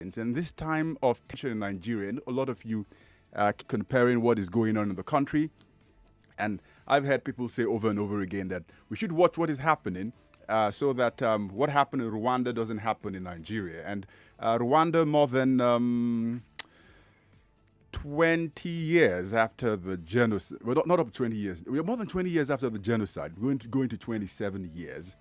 And this time of tension in Nigeria, a lot of you keep comparing what is going on in the country. And I've heard people say over and over again that we should watch what is happening so that what happened in Rwanda doesn't happen in Nigeria. And Rwanda, more than 20 years after the genocide, well, not up to 20 years, we are more than 20 years after the genocide, going to 27 years,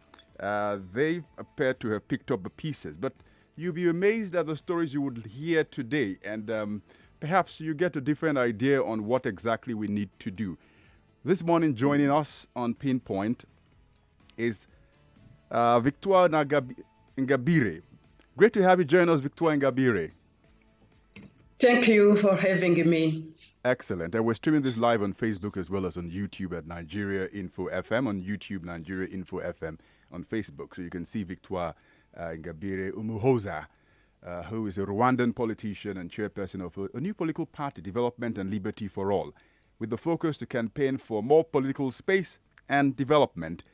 they appear to have picked up the pieces. But you'll be amazed at the stories you would hear today, and perhaps you get a different idea on what exactly we need to do. This morning, joining us on Pinpoint is Victoire Ingabire. Great to have you join us, Victoire Ingabire. Thank you for having me. Excellent. And we're streaming this live on Facebook as well as on YouTube at Nigeria Info FM, on YouTube, Nigeria Info FM, on Facebook. So you can see Victoire Ingabire Umuhoza, who is a Rwandan politician and chairperson of a new political party, Development and Liberty for All, with the focus to campaign for more political space and development.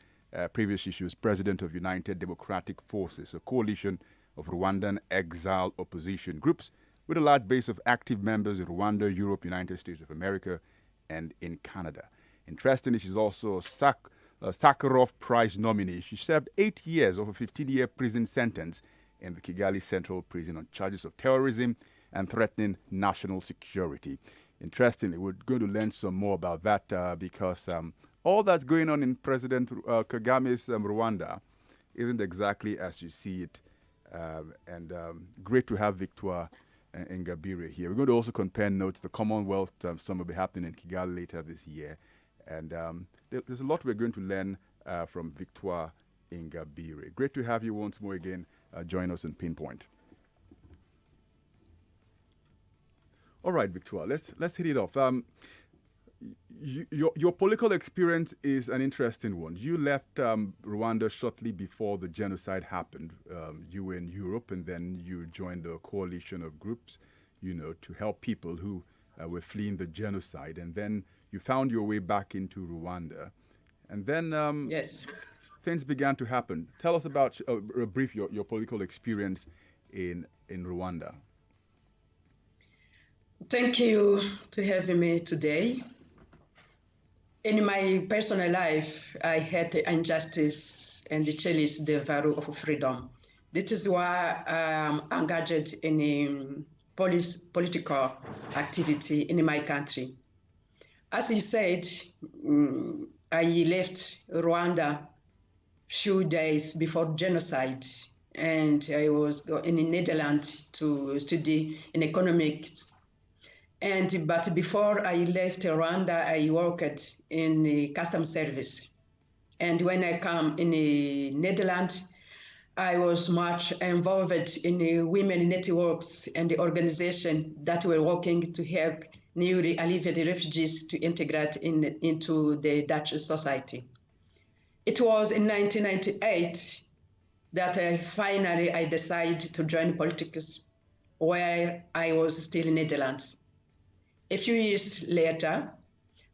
Previously, she was president of United Democratic Forces, a coalition of Rwandan exile opposition groups with a large base of active members in Rwanda, Europe, United States of America, and in Canada. Interestingly, she's also a Sakharov Prize nominee. She served 8 years of a 15-year prison sentence in the Kigali Central Prison on charges of terrorism and threatening national security. Interestingly, we're going to learn some more about that because all that's going on in President Kagame's Rwanda isn't exactly as you see it. And great to have Victoire Ingabire here. We're going to also compare notes. The Commonwealth Summit will be happening in Kigali later this year. And there's a lot we're going to learn from Victoire Ingabire. Great to have you once more again. Join us in Pinpoint. All right, Victoire, let's hit it off. Your political experience is an interesting one. You left Rwanda shortly before the genocide happened. You were in Europe, and then you joined a coalition of groups, to help people who were fleeing the genocide. And then you found your way back into Rwanda. And then Yes. things began to happen. Tell us about a brief your political experience in Rwanda. Thank you to having me today. In my personal life, I had injustice and cherished the value of freedom. This is why I'm engaged in political activity in my country. As you said, I left Rwanda few days before genocide, and I was in the Netherlands to study in economics. But before I left Rwanda, I worked in the customs service. And when I come in the Netherlands, I was much involved in the women networks and the organization that were working to help newly arrived refugees to integrate into the Dutch society. It was in 1998 that I decided to join politics, where I was still in Netherlands. A few years later,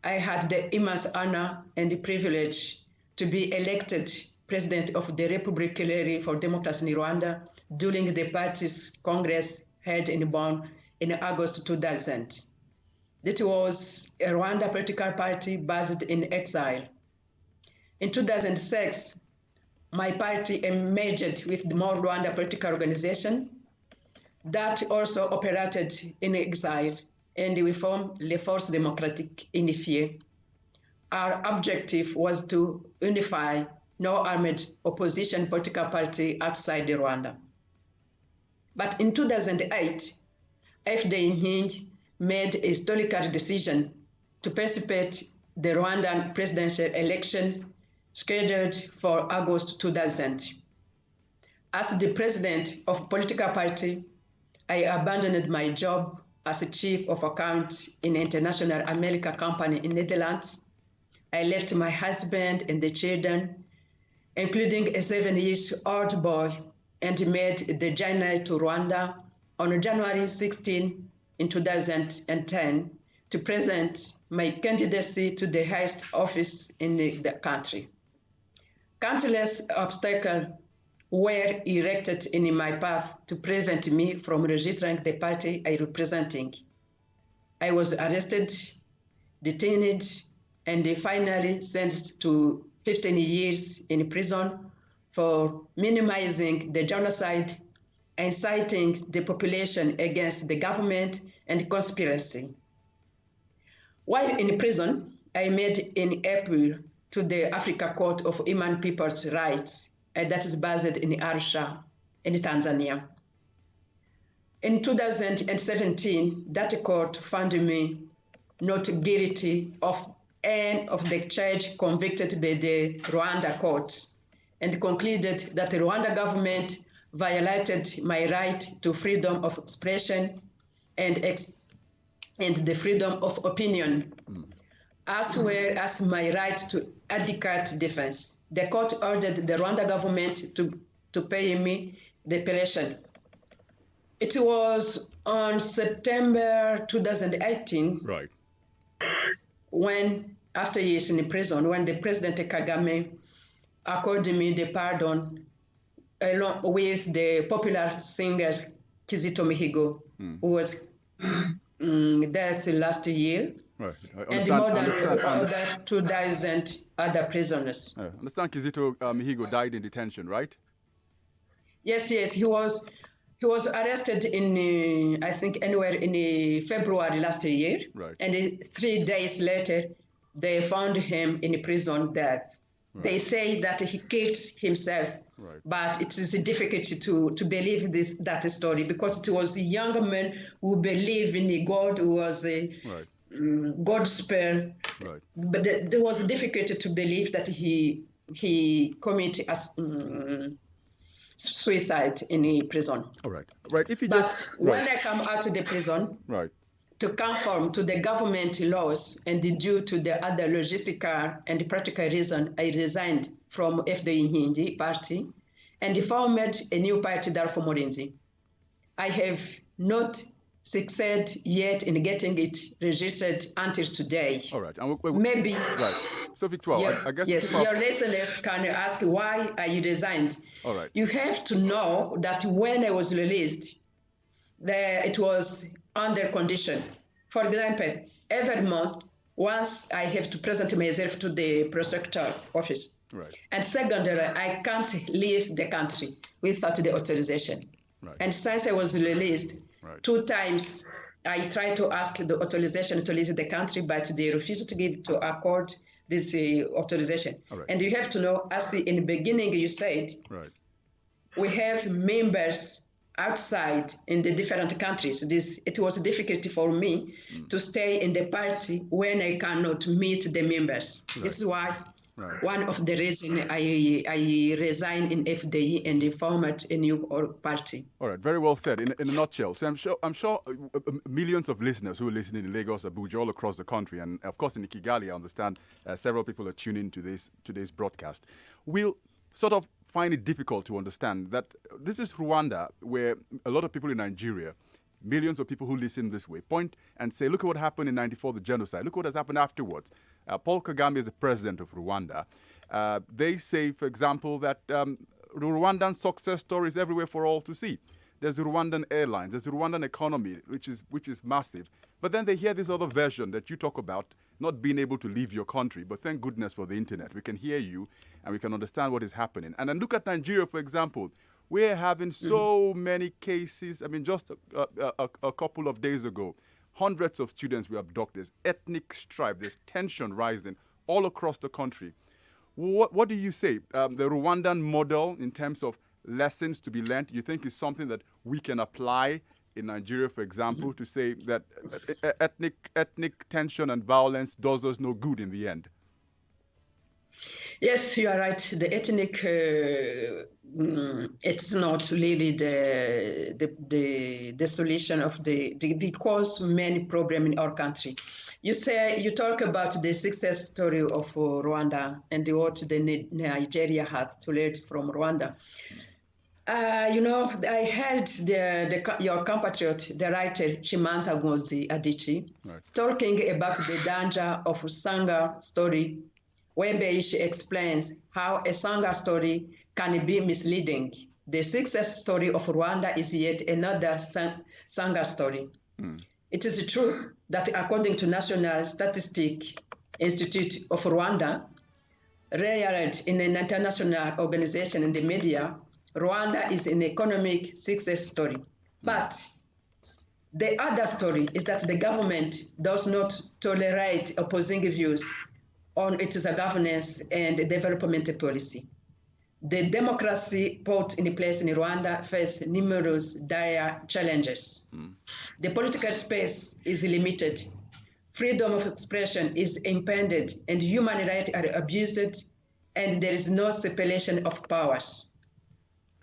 I had the immense honor and the privilege to be elected president of the Republic for Democracy in Rwanda during the party's Congress held in Bonn in August 2000. This was a Rwanda political party based in exile. In 2006, my party emerged with the more Rwanda political organization that also operated in exile, and we formed Les Forces Démocratiques Unifiées. Our objective was to unify no-armed opposition political party outside Rwanda. But in 2008, FDI made a historical decision to participate the Rwandan presidential election scheduled for August 2000. As the president of political party, I abandoned my job as a chief of accounts in an international American company in Netherlands. I left my husband and the children, including a 7-year-old boy, and made the journey to Rwanda on January 16 in 2010 to present my candidacy to the highest office in the country. Countless obstacles were erected in my path to prevent me from registering the party I representing. I was arrested, detained, and finally sentenced to 15 years in prison for minimizing the genocide, inciting the population against the government, and conspiracy. While in prison, I met in April to the Africa Court of Human People's Rights, and that is based in Arusha, in Tanzania. In 2017, that court found me not guilty of any of the charge convicted by the Rwanda courts, and concluded that the Rwanda government violated my right to freedom of expression and the freedom of opinion, as well as my right to adequate defense. The court ordered the Rwanda government to pay me reparation. It was on September 2018, right, when, after years in prison, when the President Kagame accorded me the pardon along with the popular singer Kizito Mihigo, who was dead last year. Right. And more than 2,000 other prisoners. I understand Kizito Mihigo died in detention, right? Yes, he was arrested in I think anywhere in February last year, right. And 3 days later they found him in prison dead. Right. They say that he killed himself, right. But it is difficult to believe that story, because it was a young man who believed in God, who was a right. God's spirit, right. But it was difficult to believe that he committed suicide in prison. All right, right. If you but just when right. I come out of the prison, right, to conform to the government laws and due to the other logistical and practical reason, I resigned from FDI Hindi party and formed a new party, Darfur Morinzi. I have not succeeded yet in getting it registered until today. All right. Maybe. Right. So, Victoire, I guess... Yes, your listeners can ask why I resigned. All right. You have to know that when I was released, it was under condition. For example, every month, once I have to present myself to the prosecutor office. Right. And secondly, I can't leave the country without the authorization. Right. And since I was released, right. 2 times I tried to ask the authorization to leave the country, but they refused to accord this authorization. Right. And you have to know, as in the beginning you said, right. we have members outside in the different countries. It was difficult for me to stay in the party when I cannot meet the members. Right. This is why one of the reasons I resigned in FDI and formed a new party. All right, very well said. In a nutshell, so I'm sure millions of listeners who are listening in Lagos, Abuja, all across the country, and of course in Kigali, I understand several people are tuning to today's broadcast, will sort of find it difficult to understand that this is Rwanda, where a lot of people in Nigeria, millions of people who listen this way, point and say, look at what happened in '94, the genocide. Look what has happened afterwards. Paul Kagame is the president of Rwanda. They say, for example, that the Rwandan success story is everywhere for all to see. There's the Rwandan airlines, there's the Rwandan economy, which is massive. But then they hear this other version that you talk about, not being able to leave your country. But thank goodness for the internet. We can hear you and we can understand what is happening. And then look at Nigeria, for example. We're having so many cases. I mean, just a couple of days ago, hundreds of students were abducted. There's ethnic strife, there's tension rising all across the country. What do you say? The Rwandan model in terms of lessons to be learned, you think is something that we can apply in Nigeria, for example, to say that ethnic tension and violence does us no good in the end? Yes, you are right. The ethnic, it's not really the solution of the cause many problems in our country. You talk about the success story of Rwanda and what Nigeria had to learn from Rwanda. I heard your compatriot, the writer Chimanza Ngozi Adichie, talking about the danger of Sanga story, whereby she explains how a Sanga story can be misleading. The success story of Rwanda is yet another Sangha story. It is true that according to National Statistics Institute of Rwanda, read in an international organization in the media, Rwanda is an economic success story. But the other story is that the government does not tolerate opposing views on its governance and development policy. The democracy put in place in Rwanda faces numerous dire challenges. The political space is limited. Freedom of expression is impeded, and human rights are abused, and there is no separation of powers.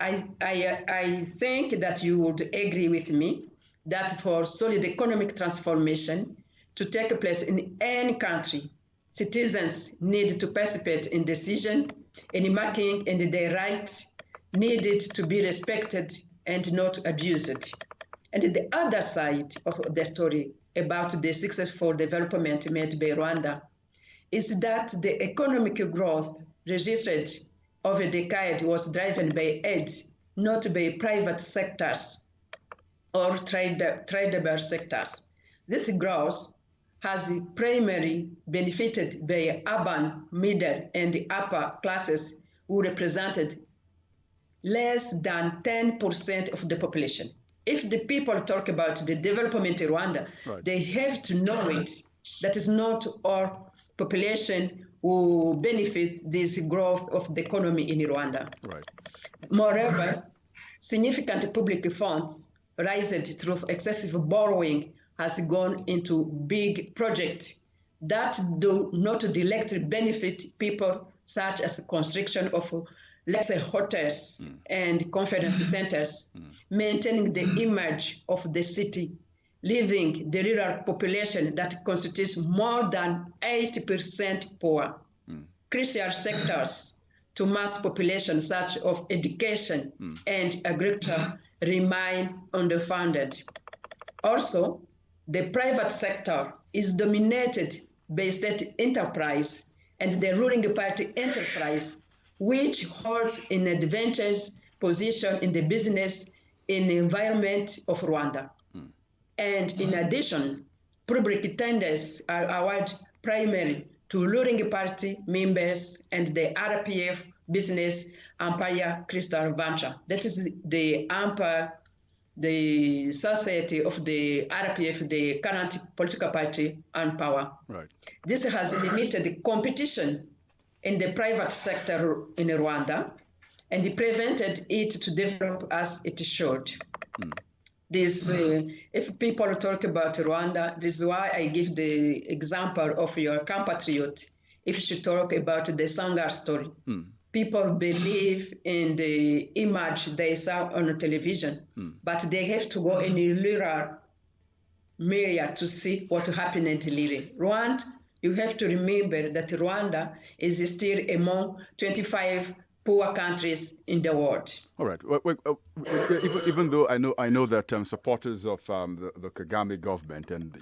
I think that you would agree with me that for solid economic transformation to take place in any country, citizens need to participate in decision in making, and their rights needed to be respected and not abused. And the other side of the story about the successful development made by Rwanda is that the economic growth registered over a decade was driven by aid, not by private sectors or tradable sectors. This growth has primarily benefited by urban, middle, and upper classes who represented less than 10% of the population. If the people talk about the development in Rwanda, they have to know it. That is not all population who benefit this growth of the economy in Rwanda. Moreover, significant public funds raised through excessive borrowing has gone into big projects that do not directly benefit people, such as the construction of lecture hotels and conference centers, maintaining the image of the city, leaving the rural population that constitutes more than 80% poor. Crucial sectors to mass population, such as education and agriculture, remain underfunded. Also, the private sector is dominated by state enterprise and the ruling party enterprise, which holds an advantageous position in the business environment of Rwanda. And in addition, public tenders are awarded primarily to ruling party members and the RPF business empire crystal venture. That is the empire, the society of the RPF, the current political party and power. This has limited the competition in the private sector in Rwanda and prevented it to develop as it should. This, if people talk about Rwanda, this is why I give the example of your compatriot. If you should talk about the Sangha story, people believe in the image they saw on television, but they have to go in a rural area to see what happened in Rwanda. You have to remember that Rwanda is still among 25 poor countries in the world. All right. Even though I know that supporters of the Kagame government and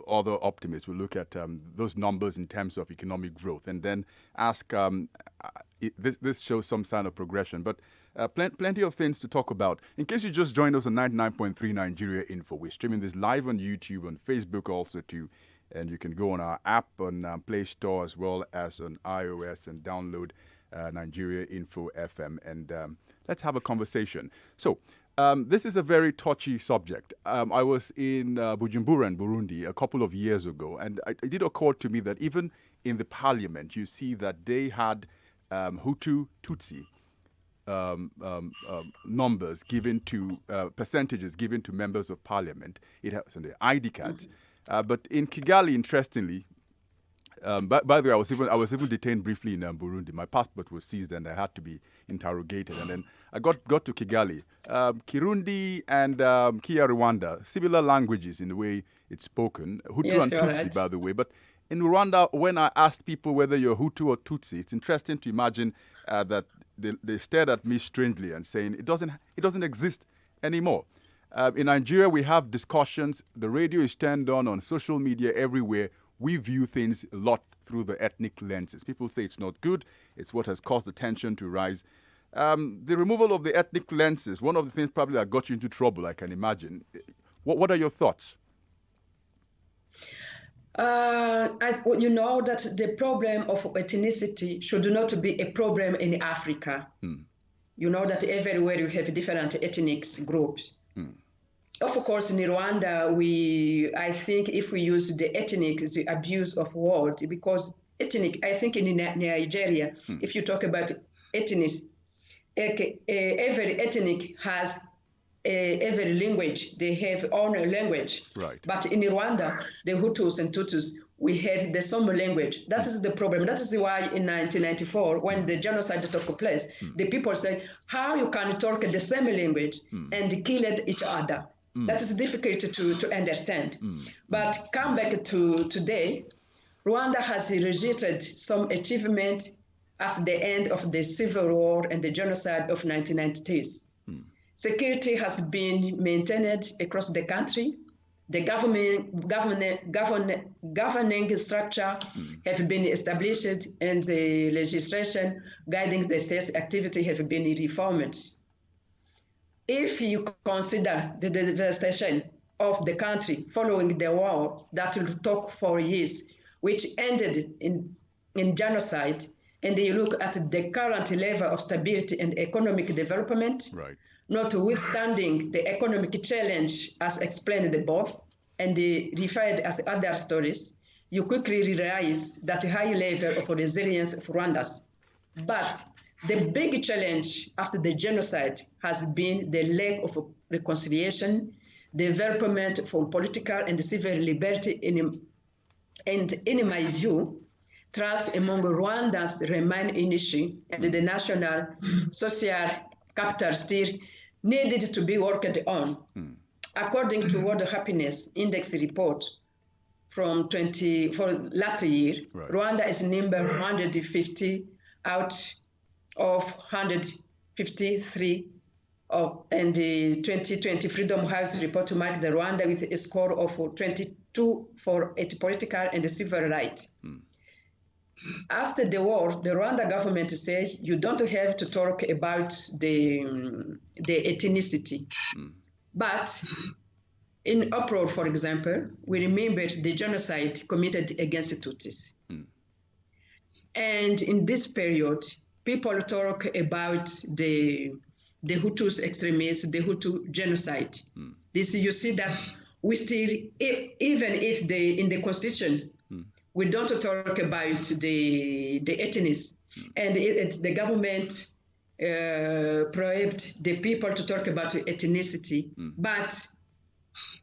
other optimists will look at those numbers in terms of economic growth and then ask, this shows some sign of progression. But plenty of things to talk about. In case you just joined us on 99.3 Nigeria Info, we're streaming this live on YouTube, on Facebook also too. And you can go on our app on Play Store as well as on iOS and download Nigeria Info FM. And let's have a conversation. So this is a very touchy subject. I was in Bujumbura in Burundi a couple of years ago, and it did occur to me that even in the parliament, you see that they had Hutu, Tutsi numbers given to, percentages given to members of parliament. It has on the ID cards. But in Kigali, interestingly, by the way, I was even detained briefly in Burundi. My passport was seized and I had to be interrogated. And then I got to Kigali. Kirundi and Kia Rwanda, similar languages in the way it's spoken. Hutu and Tutsi, right, by the way. But in Rwanda, when I asked people whether you're Hutu or Tutsi, it's interesting to imagine that they stared at me strangely and saying it doesn't exist anymore. In Nigeria, we have discussions. The radio is turned on social media everywhere. We view things a lot through the ethnic lenses. People say it's not good. It's what has caused the tension to rise. The removal of the ethnic lenses, one of the things probably that got you into trouble, I can imagine. What are your thoughts? You know that the problem of ethnicity should not be a problem in Africa. You know that everywhere you have different ethnic groups. Of course, in Rwanda, I think if we use the abuse of word, because ethnic, I think in Nigeria, if you talk about ethnic, every ethnic has every language, they have own language. Right. But in Rwanda, the Hutus and Tutsis, we have the same language. That is the problem. That is why in 1994, when the genocide took place, the people say, how you can talk the same language and kill each other? That is difficult to understand. But come back to today, Rwanda has registered some achievement after the end of the civil war and the genocide of 1990s. Security has been maintained across the country. The governing structure have been established, and the legislation guiding the state's activity have been reformed. If you consider the devastation of the country following the war that took 4 years, which ended in genocide, and you look at the current level of stability and economic development, right, notwithstanding the economic challenge as explained above and referred as other stories, you quickly realize that high level of resilience of Rwandans. But the big challenge after the genocide has been the lack of reconciliation, development for political and civil liberty, and in my view, trust among Rwandans remain an issue, and the national social capital still needed to be worked on. According to World Happiness Index report for last year, right, Rwanda is number 150 out of 153 and the 2020 Freedom House report marked the Rwanda with a score of 22 for its political and civil rights. After the war, the Rwanda government said you don't have to talk about the ethnicity. But in April, for example, we remembered the genocide committed against Tutsis. And in this period, people talk about the Hutus extremists, the Hutu genocide. This, you see that we still, even if in the constitution, we don't talk about the ethnics, and the government prohibit the people to talk about ethnicity. But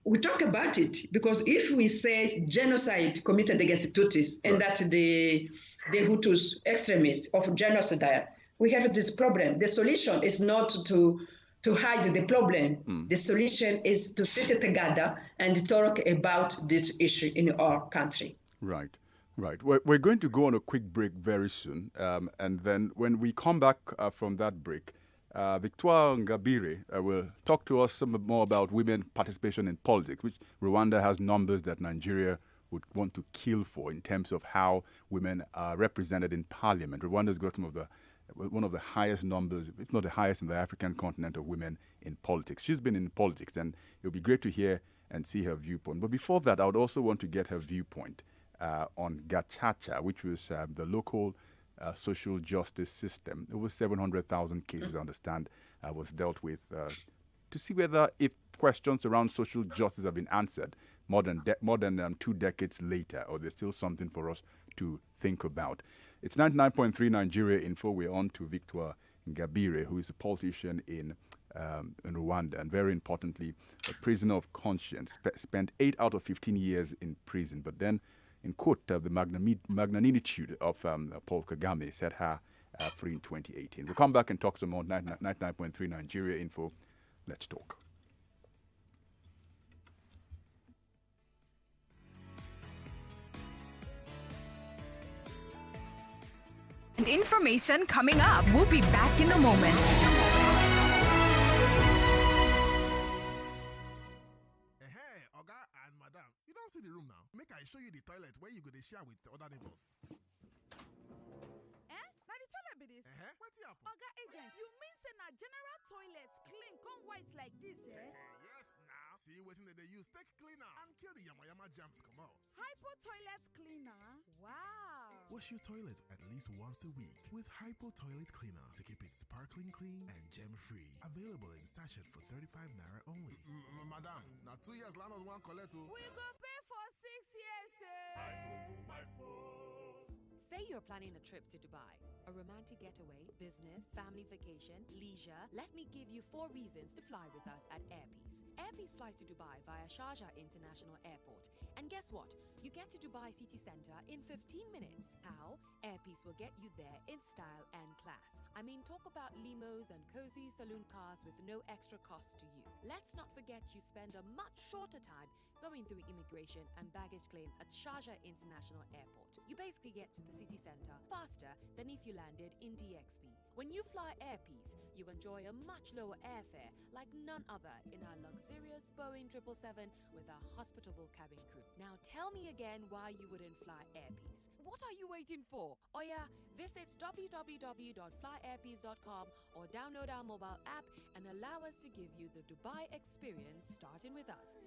we talk about it because if we say genocide committed against Tutsis, and that the Hutus extremists of genocide, we have this problem. The solution is not to hide the problem. The solution is to sit together and talk about this issue in our country. Right, right. We're going to go on a quick break very soon. And then when we come back from that break, Victoire Ingabire will talk to us some more about women participation in politics, which Rwanda has numbers that Nigeria would want to kill for in terms of how women are represented in parliament. Rwanda's got one of the highest numbers, if not the highest in the African continent, of women in politics. She's been in politics, and it would be great to hear and see her viewpoint. But before that, I would also want to get her viewpoint on Gachacha, which was the local social justice system. Over 700,000 cases, I understand, was dealt with to see whether if questions around social justice have been answered more than 2 decades later, or there's still something for us to think about. It's 99.3 Nigeria Info. We're on to Victoire Ingabire, who is a politician in Rwanda, and very importantly, a prisoner of conscience. Spent 8 out of 15 years in prison, but then, in quote, the magnanimity of Paul Kagame set her free in 2018. We'll come back and talk some more. 99.3 Nigeria Info. Let's talk. And information coming up. We'll be back in a moment. Hey, Oga and Madam, you don't see the room now. Make I show you the toilet where you go to share with other neighbors. Now the toilet be this. What's the apple? Oga agent, you mean say na general toilets clean come white like this, eh? Yes, now. See, what's in the they use take cleaner and kill the yama germs come out. Hypo toilet cleaner? Wow. Wash your toilet at least once a week with Hypo Toilet Cleaner to keep it sparkling clean and gem-free. Available in sachet for 35 naira only. Madam, now 2 years landlord one collect. We go pay for 6 years, Say you're planning a trip to Dubai, a romantic getaway, business, family vacation, leisure. Let me give you 4 reasons to fly with us at Airpeace. Airpeace flies to Dubai via Sharjah International Airport. And guess what? You get to Dubai city center in 15 minutes. How? Airpeace will get you there in style and class. I mean, talk about limos and cozy saloon cars with no extra cost to you. Let's not forget you spend a much shorter time going through immigration and baggage claim at Sharjah International Airport. You basically get to the city center faster than if you landed in DXB. When you fly Airpeace, you enjoy a much lower airfare like none other in our luxurious Boeing 777 with a hospitable cabin crew. Now tell me again why you wouldn't fly Airpeace. What are you waiting for? Oh yeah, visit www.flyairpeace.com or download our mobile app and allow us to give you the Dubai experience starting with us.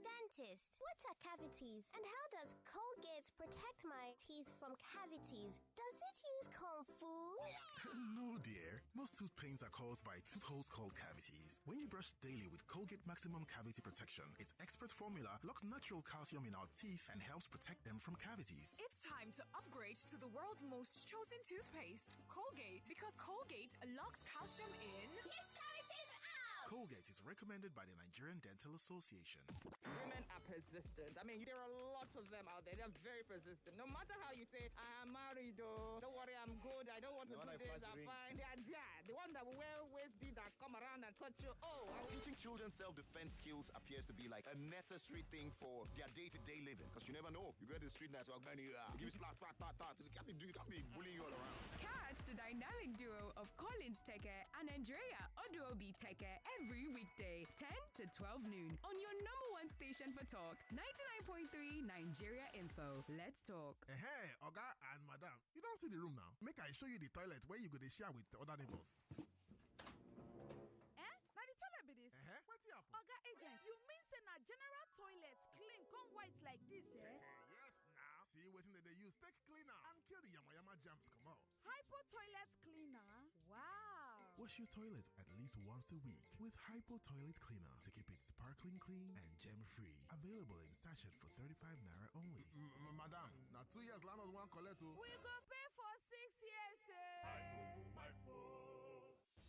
Dentist. What are cavities and how does Colgate protect my teeth from cavities? Does it use Kung Fu? No, dear. Most tooth pains are caused by tooth holes called cavities. When you brush daily with Colgate Maximum Cavity Protection, its expert formula locks natural calcium in our teeth and helps protect them from cavities. It's time to upgrade to the world's most chosen toothpaste, Colgate, because Colgate locks calcium in. Keeps cavities out! Colgate is recommended by the Nigerian Dental Association. Women are persistent. I mean, there are a lot of them out there. They're very persistent. No matter how you say, I am married, though. Don't worry, I'm good. I don't want to do this. I'm fine. They are there. The one that will wear waist bead that come around and touch you. Oh, teaching children self-defense skills appears to be like a necessary thing for their day-to-day living. Because you never know. You go to the street and say, give you slap, you can't be bullying you all around. Catch the dynamic duo of Collins Teke and Andrea Oduobi Teke every weekday, 10 to 12 noon on your #1 station for talk, 99.3 Nigeria Info. Let's talk. Hey, Oga and Madam, you don't see the room now. Make I show you the toilet where you go to share with other neighbors. Be this. What's the apple? Oga agent, you mean say na general toilets clean come white like this, eh? Yes, now. See, what's in the they use take cleaner and kill the yama germs come out. Hypo toilet cleaner? Wow. Wash your toilet at least once a week with Hypo Toilet Cleaner to keep it sparkling clean and gem-free. Available in sachet for 35 naira only. Madam, now 2 years landlord one collect. We go pay for 6 years,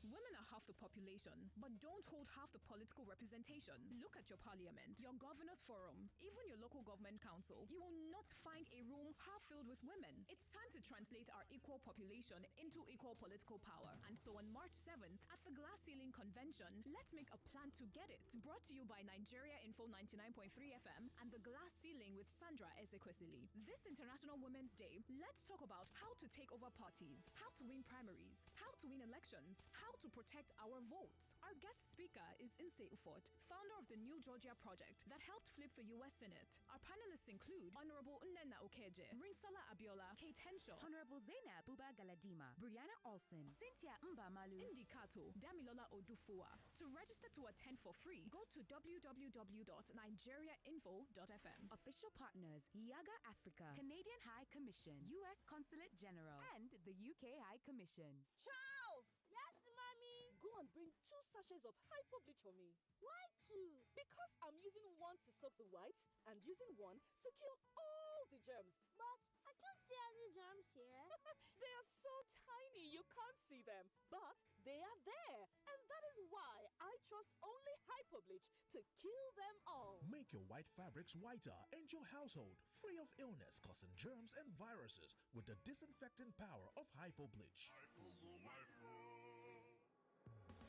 Women are half the population, but don't hold half the political representation. Look at your parliament, your governor's forum, even your local government council. You will not find a room half filled with women. It's time to translate our equal population into equal political power. And so on March 7th, at the Glass Ceiling Convention, let's make a plan to get it. Brought to you by Nigeria Info 99.3 FM and the Glass Ceiling with Sandra Ezekwesili. This International Women's Day, let's talk about how to take over parties, how to win primaries, how to win elections, how to protect our votes. Our guest speaker is Nse Ufot, founder of the New Georgia Project that helped flip the U.S. Senate. Our panelists include Honorable Nnenna Okeje, Rinsola Abiola, Kate Henshaw, Honorable Zainab Buba Galadima, Brianna Olsen, Cynthia Mbamalu, Indi Kato, Damilola Odufua. To register to attend for free, go to www.nigeriainfo.fm. Official partners, Yaga Africa, Canadian High Commission, U.S. Consulate General, and the UK High Commission. Charles! Yes, Mommy? Go and bring 2 sachets of hypo bleach for me. Why 2? Because I'm using one to soak the whites and using one to kill all the germs. But I can't see any germs here. They are so tiny you can't see them. But they are there. And that is why I trust only hypo bleach to kill them all. Make your white fabrics whiter and your household free of illness causing germs and viruses with the disinfecting power of hypo bleach.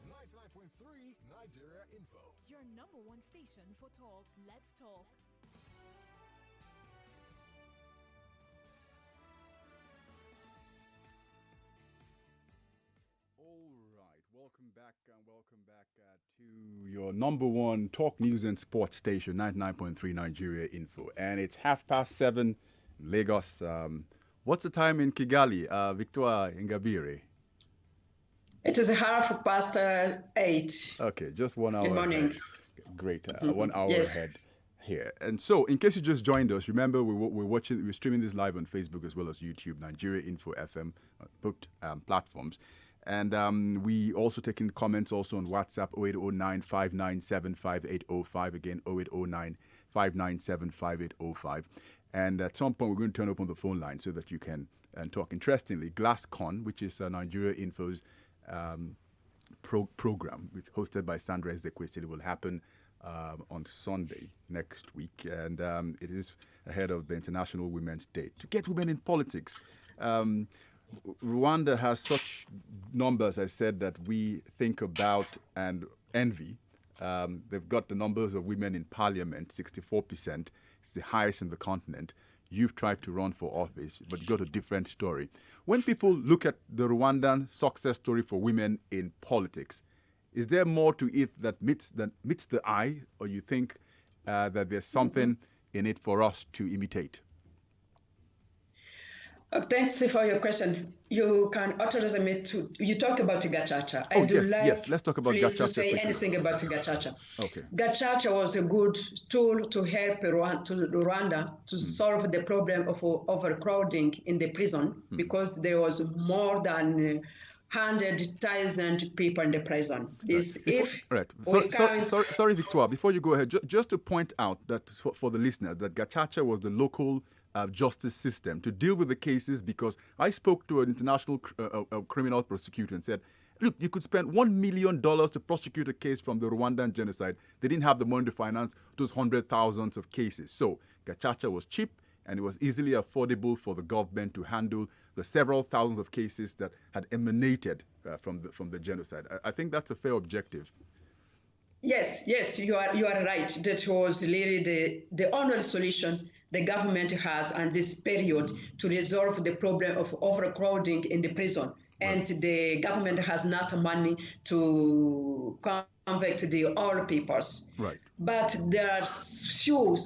99.3 Nigeria Info. Your #1 station for talk. Let's talk. All right, welcome back to your #1 talk news and sports station, 99.3 Nigeria Info. And it's 7:30 Lagos. What's the time in Kigali? Victoire, Ingabire. It is 8:30. Okay, just 1 hour Good morning. ahead. Great, 1 hour Yes. ahead here. And so, in case you just joined us, remember we're streaming this live on Facebook as well as YouTube, Nigeria Info FM, both platforms. And we also taking comments also on WhatsApp 0809 597 5805. Again, 0809 597 5805. And at some point, we're going to turn open the phone line so that you can talk. Interestingly, GlassCon, which is Nigeria Info's program, which hosted by Sandra Ezekwesili, will happen on Sunday next week. And it is ahead of the International Women's Day. To get women in politics. Rwanda has such numbers, I said, that we think about and envy. They've got the numbers of women in parliament, 64%. It's the highest in the continent. You've tried to run for office, but you got a different story. When people look at the Rwandan success story for women in politics, is there more to it that meets the eye, or you think that there's something in it for us to imitate? Thanks for your question. You can authorize me to. You talk about Gachacha. Oh, yes. Let's talk about Gachacha. To say anything about Gachacha. Okay. Gachacha was a good tool to help Rwanda to solve the problem of overcrowding in the prison because there was more than 100,000 people in the prison. Sorry, Victoire. Before you go ahead, just to point out that for the listener, that Gachacha was the local justice system to deal with the cases, because I spoke to an international criminal prosecutor and said, look, you could spend $1 million to prosecute a case from the Rwandan genocide. They didn't have the money to finance those hundred thousands of cases. So Gachacha was cheap and it was easily affordable for the government to handle the several thousands of cases that had emanated from the genocide. I think that's a fair objective. Yes, you are right. That was really the only solution the government has on this period to resolve the problem of overcrowding in the prison. And the government has not money to convict the all peoples. Right. But there are few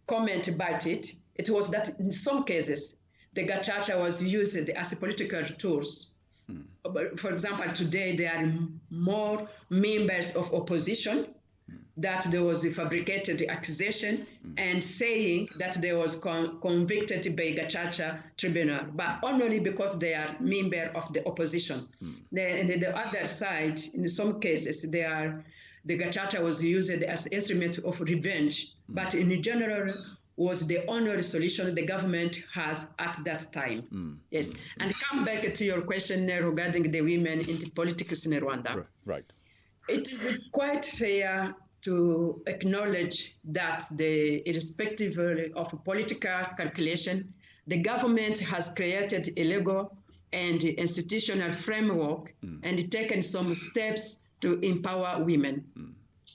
comment about it. It was that in some cases, the Gachacha was used as a political tools. For example, today there are more members of opposition that there was a fabricated accusation and saying that they was convicted by Gachacha tribunal, but only because they are member of the opposition. And the other side, in some cases, the Gachacha was used as instrument of revenge, but in general was the only solution the government has at that time. Yes, and come back to your question regarding the women in politics in Rwanda. Right. It is quite fair to acknowledge that irrespective of political calculation, the government has created a legal and institutional framework and taken some steps to empower women.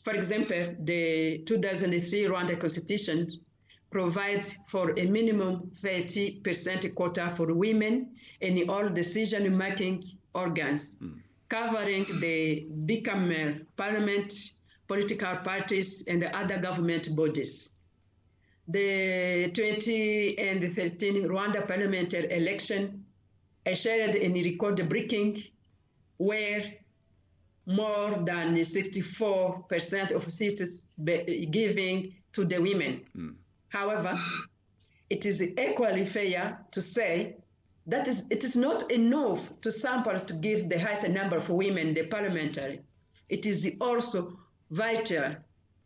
For example, the 2003 Rwanda Constitution provides for a minimum 30% quota for women in all decision-making organs, covering the bicameral parliament, political parties, and the other government bodies. The 2013 Rwanda parliamentary election shared in record-breaking, where more than 64% of seats giving to the women. However, it is equally fair to say that it is not enough to sample to give the highest number of women in the parliamentary. It is also vital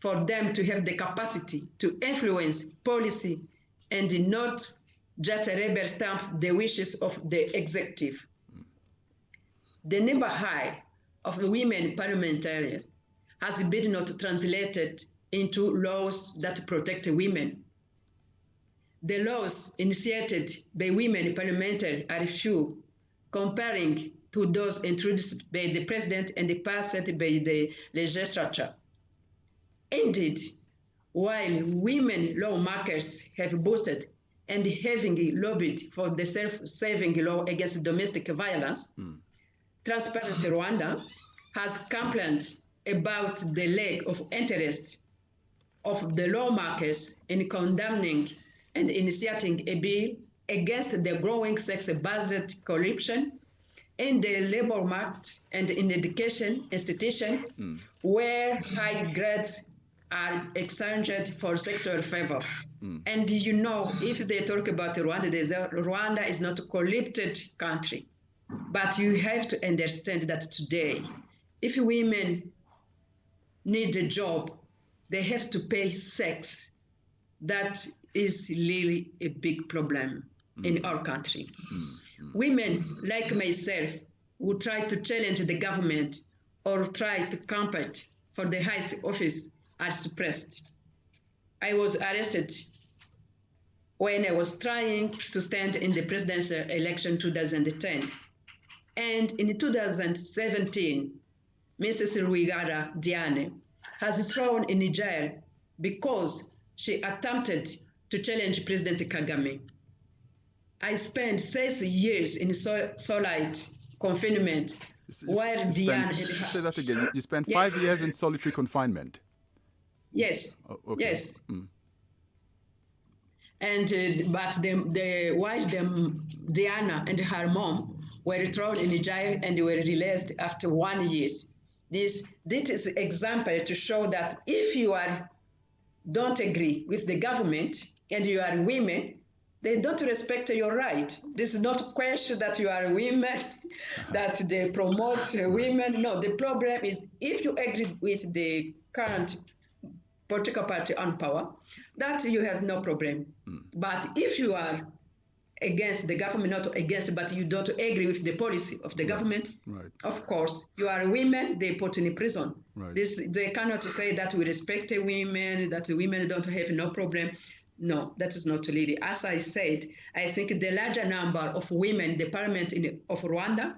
for them to have the capacity to influence policy and not just rubber stamp the wishes of the executive. The number high of women parliamentarians has been not translated into laws that protect women. The laws initiated by women parliamentarians are few, comparing to those introduced by the president and passed by the legislature. Indeed, while women lawmakers have boosted and heavily lobbied for the self-saving law against domestic violence, Transparency Rwanda has complained about the lack of interest of the lawmakers in condemning and initiating a bill against the growing sex-based corruption in the labor market and in education institution where high grades are exchanged for sexual favor. And you know, if they talk about Rwanda, Rwanda is not a corrupted country. But you have to understand that today, if women need a job, they have to pay sex. That is really a big problem in our country. Women like myself who try to challenge the government or try to compete for the highest office are suppressed. I was arrested when I was trying to stand in the presidential election 2010. And in 2017, Mrs. Rwigara Diane has thrown in jail because she attempted to challenge President Kagame. I spent 6 years in solitary confinement where Diane... Say that again. You spent Yes. 5 years in solitary confinement. Yes, Okay. yes. And but while Diana and her mom were thrown in jail and were released after 1 year. This is an example to show that if you don't agree with the government and you are women, they don't respect your right. This is not a question that you are women, that they promote women. No, the problem is if you agree with the current political party on power, that you have no problem. But if you are against the government, not against, but you don't agree with the policy of the government, of course, you are women, they put in prison. They cannot say that we respect the women, that the women don't have no problem. No, that is not really. As I said, I think the larger number of women in the parliament of Rwanda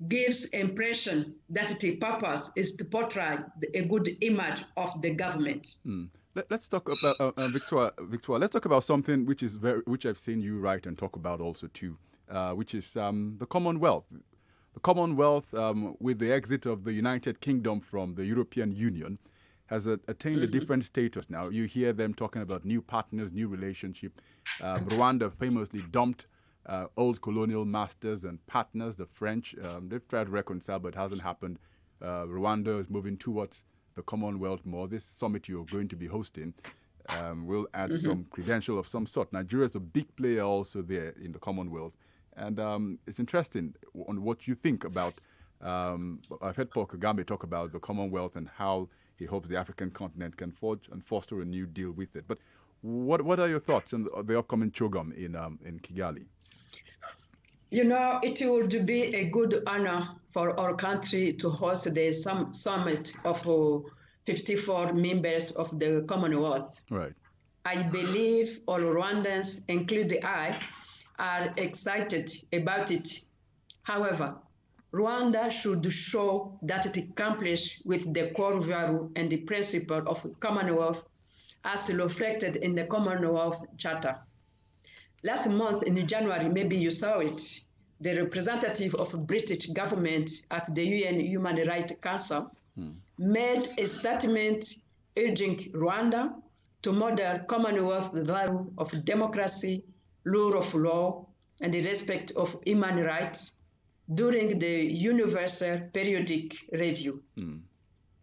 gives impression that the purpose is to portray a good image of the government. Let's talk about Victoire. Let's talk about something which I've seen you write and talk about also too, which is the Commonwealth. The Commonwealth, with the exit of the United Kingdom from the European Union, has attained a different status now. You hear them talking about new partners, new relationship. Rwanda famously dumped old colonial masters and partners, the French. They've tried to reconcile, but it hasn't happened. Rwanda is moving towards the Commonwealth more. This summit you're going to be hosting will add some credential of some sort. Nigeria is a big player also there in the Commonwealth. And it's interesting on what you think about, I've heard Paul Kagame talk about the Commonwealth and how he hopes the African continent can forge and foster a new deal with it. But what are your thoughts on the upcoming CHOGM in Kigali? You know, it would be a good honor for our country to host the summit of 54 members of the Commonwealth. Right. I believe all Rwandans, including I, are excited about it. However, Rwanda should show that it accomplishes with the core value and the principle of Commonwealth as reflected in the Commonwealth Charter. Last month in January, maybe you saw it, the representative of the British government at the UN Human Rights Council made a statement urging Rwanda to model Commonwealth value of democracy, rule of law, and the respect of human rights during the Universal Periodic Review.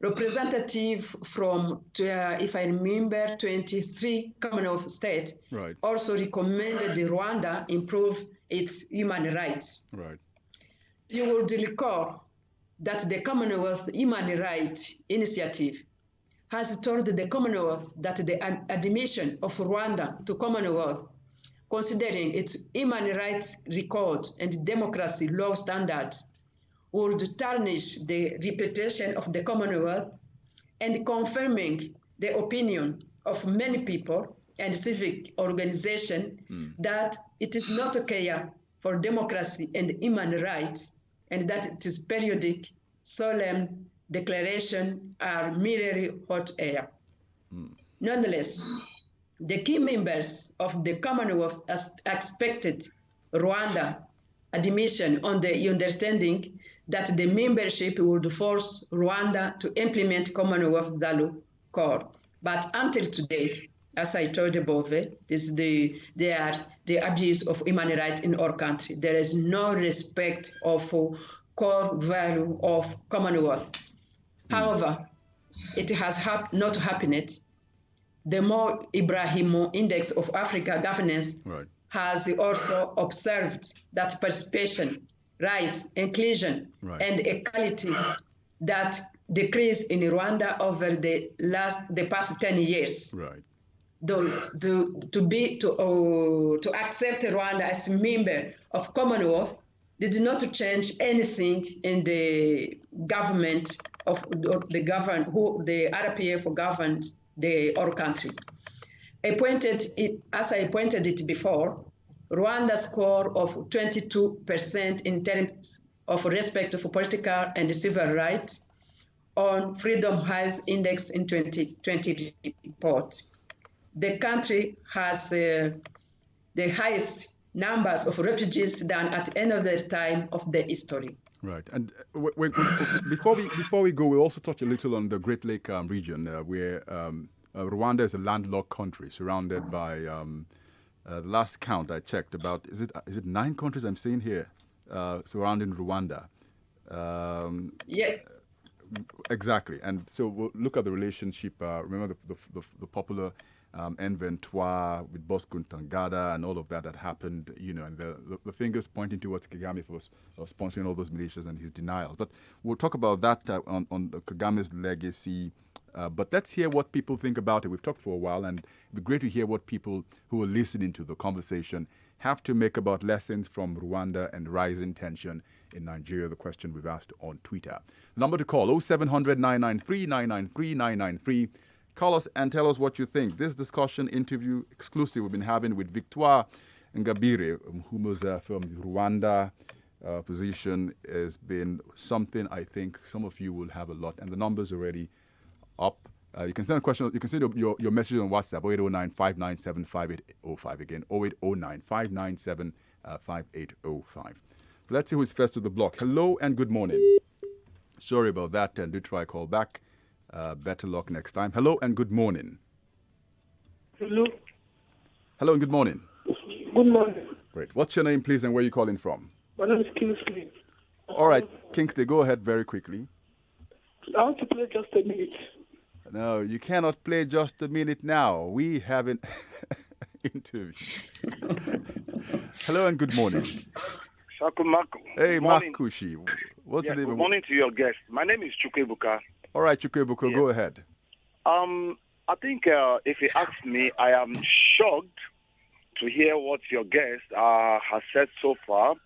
Representative from, if I remember, 23 Commonwealth states also recommended Rwanda improve its human rights. You will recall that the Commonwealth Human Rights Initiative has told the Commonwealth that the admission of Rwanda to Commonwealth, considering its human rights record and democracy law standards, would tarnish the reputation of the Commonwealth and confirming the opinion of many people and civic organizations that it is not okay for democracy and human rights, and that it is periodic, solemn declaration are merely hot air. Nonetheless, the key members of the Commonwealth expected Rwanda admission on the understanding that the membership would force Rwanda to implement Commonwealth value core. But until today, as I told above, is the abuse of human rights in our country. There is no respect of core value of Commonwealth. However, it has not happened. The more Ibrahim Index of Africa governance has also observed that participation, rights, inclusion, and equality that decreased in Rwanda over the past 10 years. Right. Those to accept Rwanda as a member of Commonwealth did not change anything in the government of the RPF governed our country. As I pointed it before, Rwanda's score of 22% in terms of respect for political and civil rights on Freedom House Index in 2020 report. The country has the highest numbers of refugees than at the end of the time of the history. Right. And before we go, we'll also touch a little on the Great Lake region, where Rwanda is a landlocked country surrounded by, the last count I checked, about, is it 9 countries I'm seeing here surrounding Rwanda? Yeah. Exactly. And so we'll look at the relationship. Remember the popular N23 with Bosco Ntaganda and all of that happened, and the fingers pointing towards Kagame for sponsoring all those militias and his denials. But we'll talk about that on Kagame's legacy. But let's hear what people think about it. We've talked for a while, and it'd be great to hear what people who are listening to the conversation have to make about lessons from Rwanda and rising tension in Nigeria, the question we've asked on Twitter. The number to call, 0700 993 993 993. Call us and tell us what you think. This discussion interview exclusive we've been having with Victoire Ingabire, Umuhoza from the Rwanda position, has been something I think some of you will have a lot. And the number's already up. You can send a question. You can send your message on WhatsApp, 0809 597 5805. Again, 0809 597 5805. Let's see who's first to the block. Hello and good morning. Sorry about that, and do try call back. Better luck next time. Hello and good morning. Hello. Hello and good morning. Good morning. Great. What's your name, please, and where are you calling from? My name is Kingsley. All right, Kingsley, go ahead very quickly. I want to play just a minute. No, you cannot play just a minute now. We have an interview. Hello and good morning. Shakumaku. Hey, Makushi. What's the name? Good morning to your guest. My name is Chukwebuka. All right, Chukwebuka, go ahead. I think if you ask me, I am shocked to hear what your guest has said so far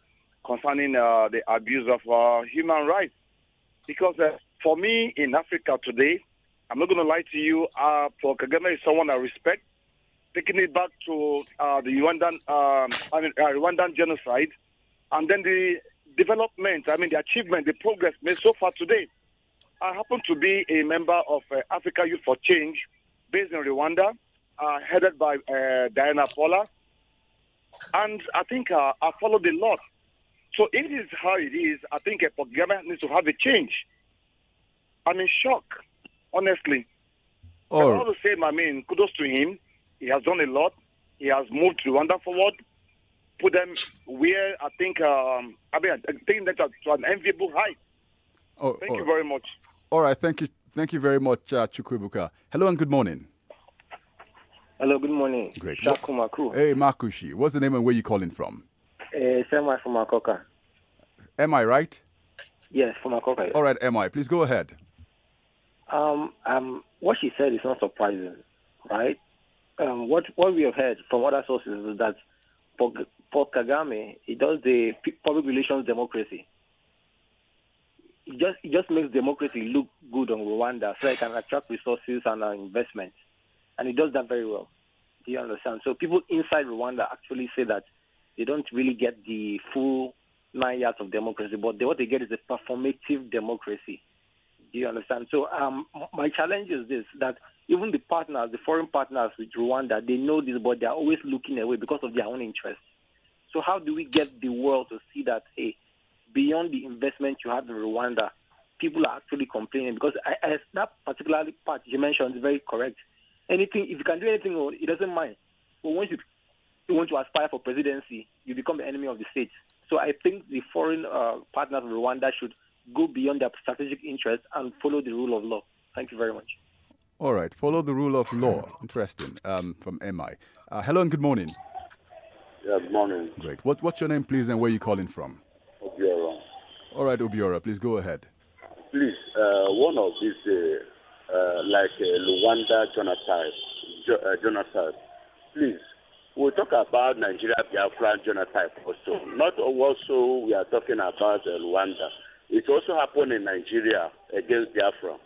concerning the abuse of human rights. Because for me in Africa today, I'm not going to lie to you, Paul Kagame is someone I respect. Taking it back to the Rwandan genocide, and then the development, the achievement, the progress made so far today. I happen to be a member of Africa Youth for Change, based in Rwanda, headed by Diana Paula. And I think I followed a lot. So it is how it is. I think Kagame needs to have a change. I'm in shock, honestly. Oh. But all the same, kudos to him. He has done a lot. He has moved Rwanda forward, put them where I think, taking that to an enviable height. Oh, thank you very much. All right, thank you very much, Chukwebuka. Hello and good morning. Hello, good morning. Great. Shakumaku. Hey, Makushi. What's the name and where you calling from? Semi from Aghogho. Am I right? Yes, from Aghogho. Yes. All right, MI, please go ahead. What she said is not surprising, right? What we have heard from other sources is that for Kagame, he does the public relations democracy. It just makes democracy look good on Rwanda so it can attract resources and investments. And he does that very well. Do you understand? So people inside Rwanda actually say that they don't really get the full 9 years of democracy, but what they get is a performative democracy. Do you understand? So my challenge is this, that even the partners, the foreign partners with Rwanda, they know this, but they're always looking away because of their own interests. So how do we get the world to see that, hey, beyond the investment you have in Rwanda, people are actually complaining? Because that particular part you mentioned is very correct. Anything, if you can do anything, he doesn't mind. But once you want to aspire for presidency, you become the enemy of the state. So I think the foreign partners of Rwanda should go beyond their strategic interests and follow the rule of law. Thank you very much. All right. Follow the rule of law. Interesting. From MI. Hello and good morning. Yeah, good morning. Great. What's your name, please, and where are you calling from? Obiora. All right, Obiora, please go ahead. Please, one of these, like Rwanda genotype, please, we'll talk about Nigeria, Biafra genotype also. Not also we are talking about Rwanda. It also happened in Nigeria against Biafra.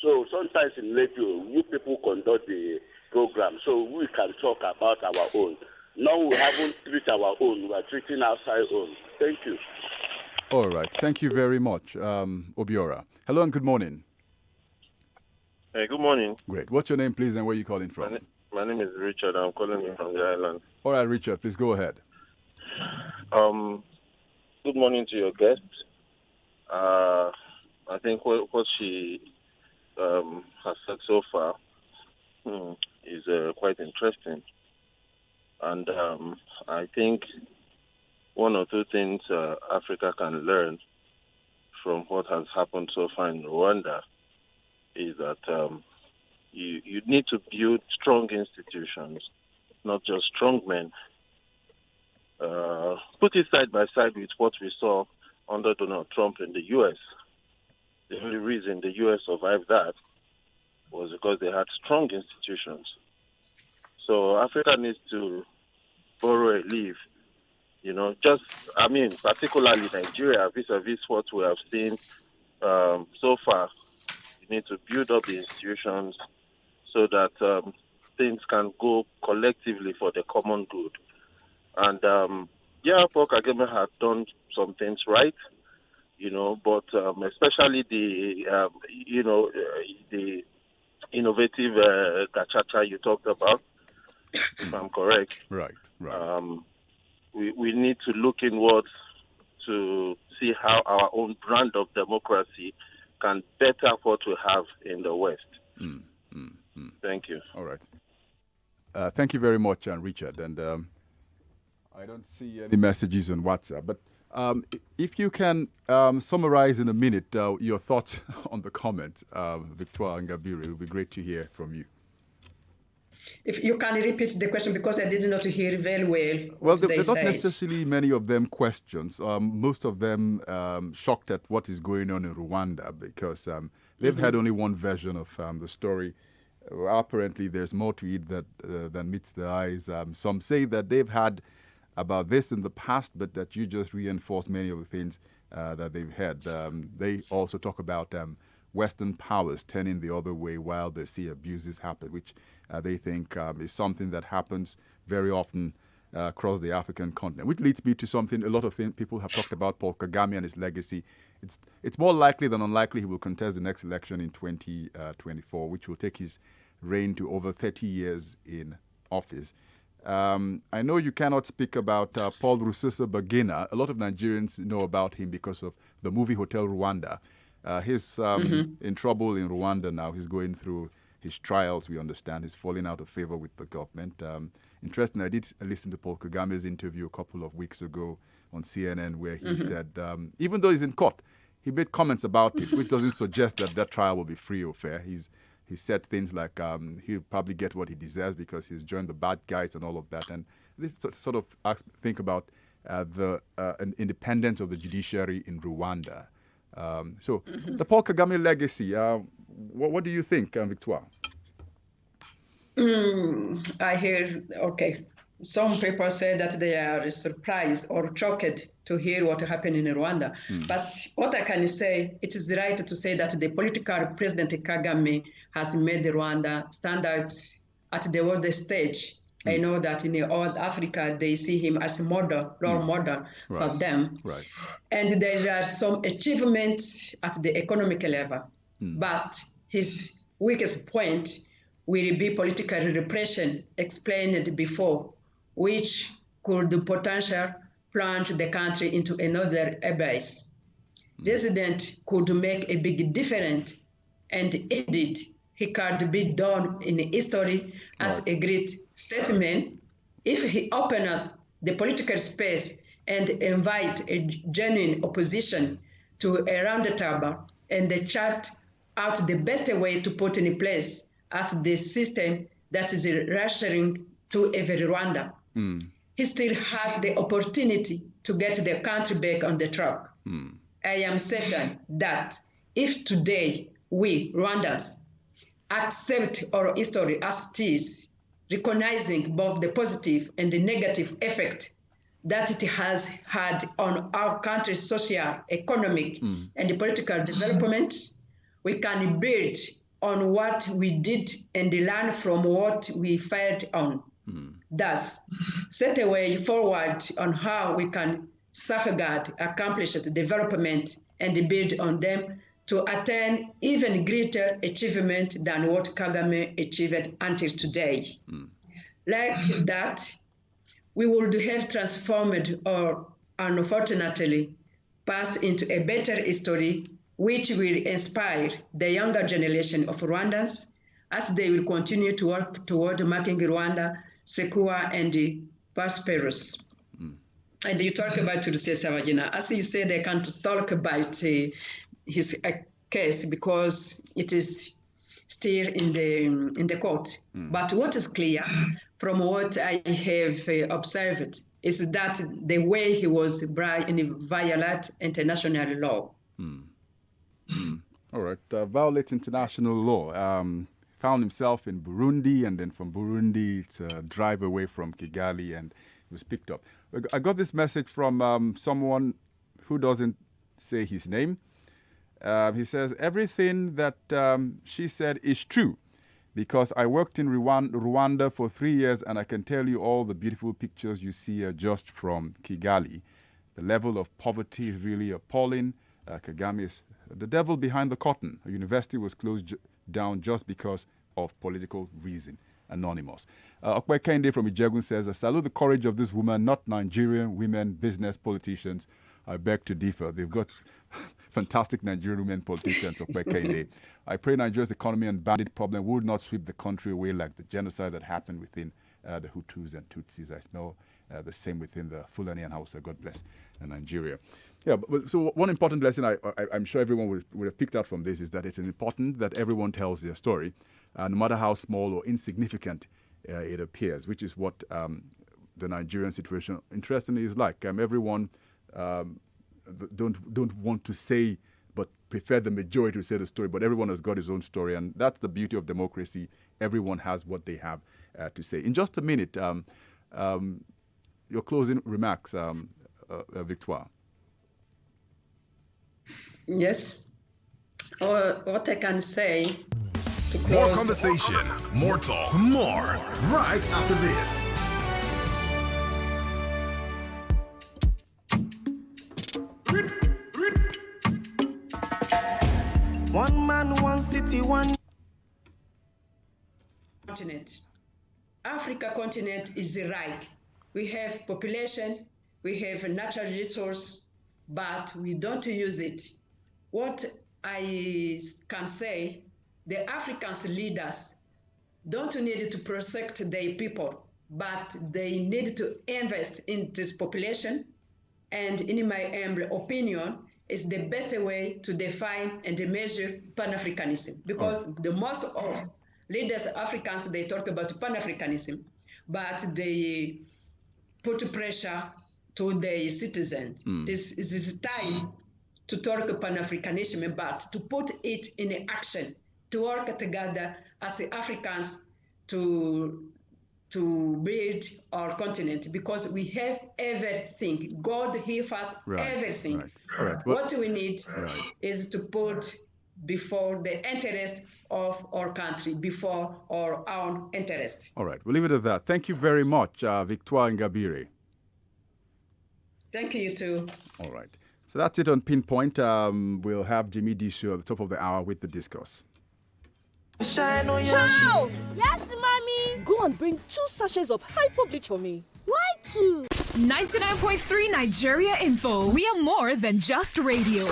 So sometimes in radio, you people conduct the program, so we can talk about our own. Now we haven't treated our own, we are treating outside own. Thank you. All right. Thank you very much, Obiora. Hello and good morning. Hey, good morning. Great. What's your name, please, and where are you calling from? My name is Richard. I'm calling you from the island. All right, Richard, please go ahead. Good morning to your guest. I think what she has said so far is quite interesting. And I think one or two things Africa can learn from what has happened so far in Rwanda is that you need to build strong institutions, not just strong men. Put it side by side with what we saw under Donald Trump in the U.S. The only reason the U.S. survived that was because they had strong institutions. So Africa needs to borrow a leaf, particularly Nigeria, vis-a-vis what we have seen so far. You need to build up the institutions so that things can go collectively for the common good. And Paul Kagame had done some things right, but especially the innovative gachacha you talked about, if I'm correct. Right. We need to look inwards to see how our own brand of democracy can better what we have in the West. Thank you. All right. Thank you very much, Richard. And I don't see any messages on WhatsApp, but if you can summarize in a minute your thoughts on the comment, Victoire Ingabire, it would be great to hear from you. If you can repeat the question, because I did not hear very well. Well, there are not necessarily many of them questions. Most of them shocked at what is going on in Rwanda, because they've had only one version of the story. Apparently, there's more to it than meets the eyes. Some say that they've had about this in the past, but that you just reinforced many of the things that they've had. They also talk about Western powers turning the other way while they see abuses happen, which they think is something that happens very often across the African continent, which leads me to something a lot of people have talked about, Paul Kagame and his legacy. It's more likely than unlikely he will contest the next election in 2024, which will take his reign to over 30 years in office. I know you cannot speak about Paul Rusesabagina. A lot of Nigerians know about him because of the movie Hotel Rwanda. He's in trouble in Rwanda now. He's going through his trials, we understand. He's falling out of favor with the government. Interesting, I did listen to Paul Kagame's interview a couple of weeks ago on CNN where he said, even though he's in court, he made comments about it, which doesn't suggest that that trial will be free or fair. He said things like he'll probably get what he deserves because he's joined the bad guys and all of that. And this sort of think about the independence of the judiciary in Rwanda. The Paul Kagame legacy, what do you think, Victoire? I hear, some people say that they are surprised or shocked to hear what happened in Rwanda. But what I can say, it is right to say that the political President Kagame has made Rwanda stand out at the world stage. I know that in all Africa, they see him as a model, role model for them. Right. And there are some achievements at the economic level. But his weakest point will be political repression, explained before, which could potentially plunge the country into another abyss. President could make a big difference, and indeed, he could be done in history as a great statesman if he opens the political space and invite a genuine opposition to a round table and they chart out the best way to put in place as the system that is rationing to every Rwanda. He still has the opportunity to get the country back on the track. I am certain that if today we Rwandans accept our history as it is, recognizing both the positive and the negative effect that it has had on our country's social, economic, and political development, we can build on what we did and learn from what we failed on. Thus, set a way forward on how we can safeguard accomplished development and build on them to attain even greater achievement than what Kagame achieved until today. Like that, we would have transformed or unfortunately passed into a better history which will inspire the younger generation of Rwandans as they will continue to work toward making Rwanda secure and prosperous. And you talk about Rusesabagina. As you said, I can't talk about his case because it is still in the court. But what is clear from what I have observed is that the way he was brought in violate international law. All right. Violate international law. Found himself in Burundi, and then from Burundi to drive away from Kigali, and he was picked up. I got this message from someone who doesn't say his name. He says, everything that she said is true because I worked in Rwanda for 3 years and I can tell you all the beautiful pictures you see are just from Kigali. The level of poverty is really appalling. Kagame is the devil behind the curtain. A university was closed down just because of political reason. Anonymous. Okwe Kende from Ijegun says, I salute the courage of this woman, not Nigerian women, business politicians. I beg to differ. They've got fantastic Nigerian women politicians, Okwe Kende. I pray Nigeria's economy and bandit problem would not sweep the country away like the genocide that happened within the Hutus and Tutsis. I smell the same within the Fulani and Hausa. God bless Nigeria. Yeah, but so one important lesson I'm sure everyone would have picked out from this is that it's important that everyone tells their story, no matter how small or insignificant it appears, which is what the Nigerian situation, interestingly, is like. Everyone don't want to say, but prefer the majority to say the story, but everyone has got his own story, and that's the beauty of democracy. Everyone has what they have to say. In just a minute, your closing remarks, Victoire. Yes. What I can say to close. More conversation, more talk, more right after this. One man, one city, one continent. Africa continent is right. We have population, we have natural resource, but we don't use it. What I can say, the African leaders don't need to protect their people, but they need to invest in this population. And in my humble opinion, it's the best way to define and measure Pan-Africanism, because the most of leaders, Africans, they talk about Pan-Africanism, but they put pressure to their citizens. This is time to talk Pan-Africanism, but to put it in action, to work together as Africans to build our continent, because we have everything. God gave us everything. Right. All right. What we need is to put before the interest of our country, before our own interest. All right, we'll leave it at that. Thank you very much, Victoire Ingabire. Thank you, too. All right. So that's it on Pinpoint. We'll have Jimmy D show at the top of the hour with the discourse. Charles! Yes, mommy? Go and bring 2 sachets of hypo bleach for me. Why 2? 99.3 Nigeria Info. We are more than just radio.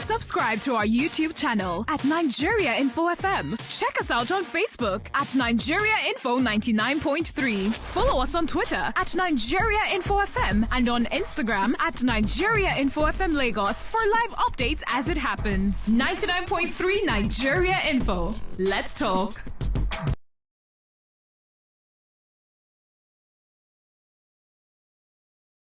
Subscribe to our YouTube channel at Nigeria Info FM. Check us out on Facebook at Nigeria Info 99.3. Follow us on Twitter at Nigeria Info FM and on Instagram at Nigeria Info FM Lagos for live updates as it happens. 99.3 Nigeria Info. Let's talk.